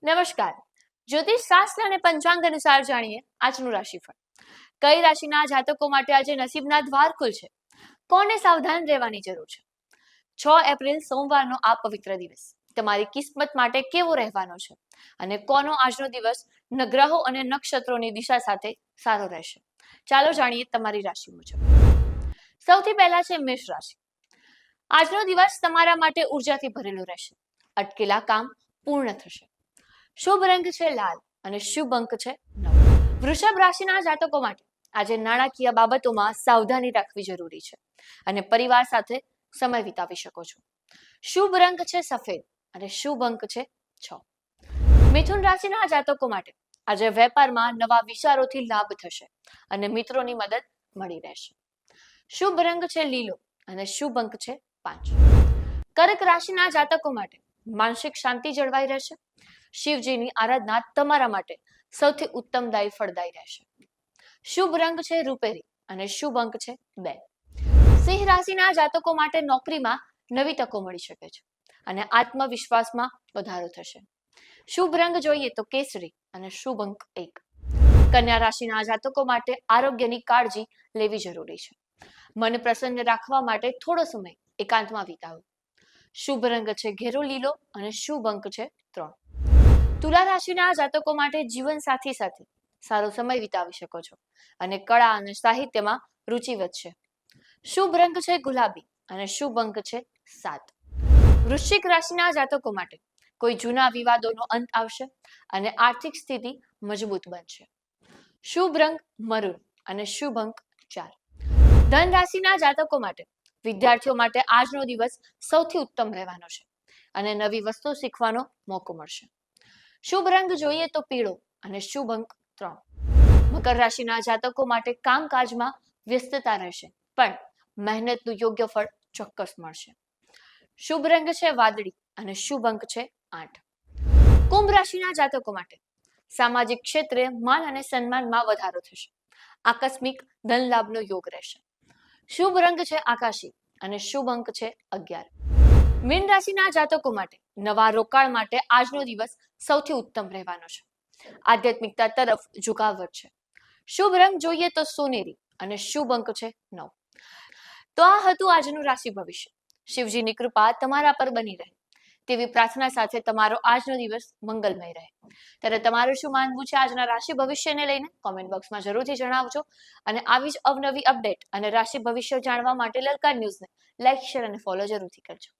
નમસ્કાર. જ્યોતિષ શાસ્ત્ર અને પંચાંગ અનુસાર જાણીએ આજનું રાશિફળ. કઈ રાશિના જાતકો માટે આજે નસીબના દ્વાર ખુલશે? કોને સાવધાન રહેવાની જરૂર છે? 6 એપ્રિલ સોમવારનો આ પવિત્ર દિવસ તમારી કિસ્મત માટે કેવો રહેવાનો છે અને કોનો આજનો દિવસ ગ્રહો અને નક્ષત્રોની દિશા સાથે સારો રહેશે? ચાલો જાણીએ તમારી રાશિ મુજબ. સૌથી પહેલા છે મેષ રાશિ. આજનો દિવસ તમારા માટે ઉર્જાથી ભરેલો રહેશે. અટકેલા કામ પૂર્ણ થશે. શુભ રંગ છે લાલ અને શુભ અંક છે 9. વૃષભ રાશિના જાતકો માટે આજે નાણાકીય બાબતોમાં સાવધાની રાખવી જરૂરી છે અને પરિવાર સાથે સમય વિતાવી શકો છો. શુભ રંગ છે સફેદ અને શુભ અંક છે 6. મિથુન રાશિના જાતકો માટે આજે વેપારમાં નવા વિચારોથી લાભ થશે અને મિત્રોની મદદ મળી રહેશે. શુભ રંગ છે લીલો અને શુભ અંક છે 5. કર્ક રાશિના જાતકો માટે માનસિક શાંતિ જળવાઈ રહેશે. શિવજીની આરાધના તમારા માટે સૌથી ઉત્તમદાયી ફળદાયી રહેશે. શુભ રંગ છે રૂપેરી અને શુભ અંક છે 2. સિંહ રાશિના જાતકો માટે નોકરીમાં નવી તકો મળી શકે છે અને આત્મવિશ્વાસમાં વધારો થશે. શુભ રંગ જોઈએ તો કેસરી અને શુભ અંક 1. કન્યા રાશિના જાતકો માટે આરોગ્યની કાળજી લેવી જરૂરી છે. મન પ્રસન્ન રાખવા માટે થોડો સમય એકાંતમાં વિતાવો. શુભ રંગ છે ઘેરો લીલો અને શુભ અંક છે 3. તુલા રાશિના જાતકો માટે જીવન સાથી સાથે સારો સમય વિતાવી શકો છો અને કળા અને સાહિત્યમાં રુચિ વધશે. શુભ રંગ છે ગુલાબી અને શુભ અંક છે 7. વૃશ્ચિક રાશિના જાતકો માટે કોઈ જૂના વિવાદોનો અંત આવશે અને આર્થિક સ્થિતિ મજબૂત બનશે. શુભ રંગ મરૂન અને શુભ અંક 4. ધન રાશિના જાતકો માટે વિદ્યાર્થીઓ માટે આજનો દિવસ સૌથી ઉત્તમ રહેવાનો છે અને નવી વસ્તુ શીખવાનો મોકો મળશે. શુભ રંગ જોઈએ તો પીળો અને શુભ અંક 3. મકર રાશિના જાતકો માટે કામકાજમાં વ્યસ્તતા રહેશે પણ મહેનતનું યોગ્ય ફળ ચોક્કસ મળશે. શુભ રંગ છે વાદળી અને શુભ અંક છે 8. કુંભ રાશિના જાતકો માટે સામાજિક ક્ષેત્રે માન અને સન્માનમાં વધારો થશે. આકસ્મિક ધન લાભનો યોગ રહેશે. શુભ રંગ છે આકાશી અને શુભ અંક છે 11. મીન રાશિના જાતકો માટે નવા રોકાણ માટે આજનો દિવસ સૌથી ઉત્તમ રહેવાનો છે. આધ્યાત્મિકતા તરફ ઝુકાવ વધશે. શુભ રંગ જોઈએ તો સોનેરી અને શુભ અંક છે 9. તો આ હતું આજનું રાશિ ભવિષ્ય. શિવજીની કૃપા તમારા પર બની રહે તેવી પ્રાર્થના સાથે તમારો આજનો દિવસ મંગલમય રહે. ત્યારે તમારું શું માનવું છે આજના રાશિ ભવિષ્યને લઈને કોમેન્ટ બોક્સમાં જરૂરથી જણાવજો અને આવી જ અવનવી અપડેટ અને રાશિ ભવિષ્ય જાણવા માટે લલકાર ન્યૂઝને લાઈક, શેર અને ફોલો જરૂરથી કરજો.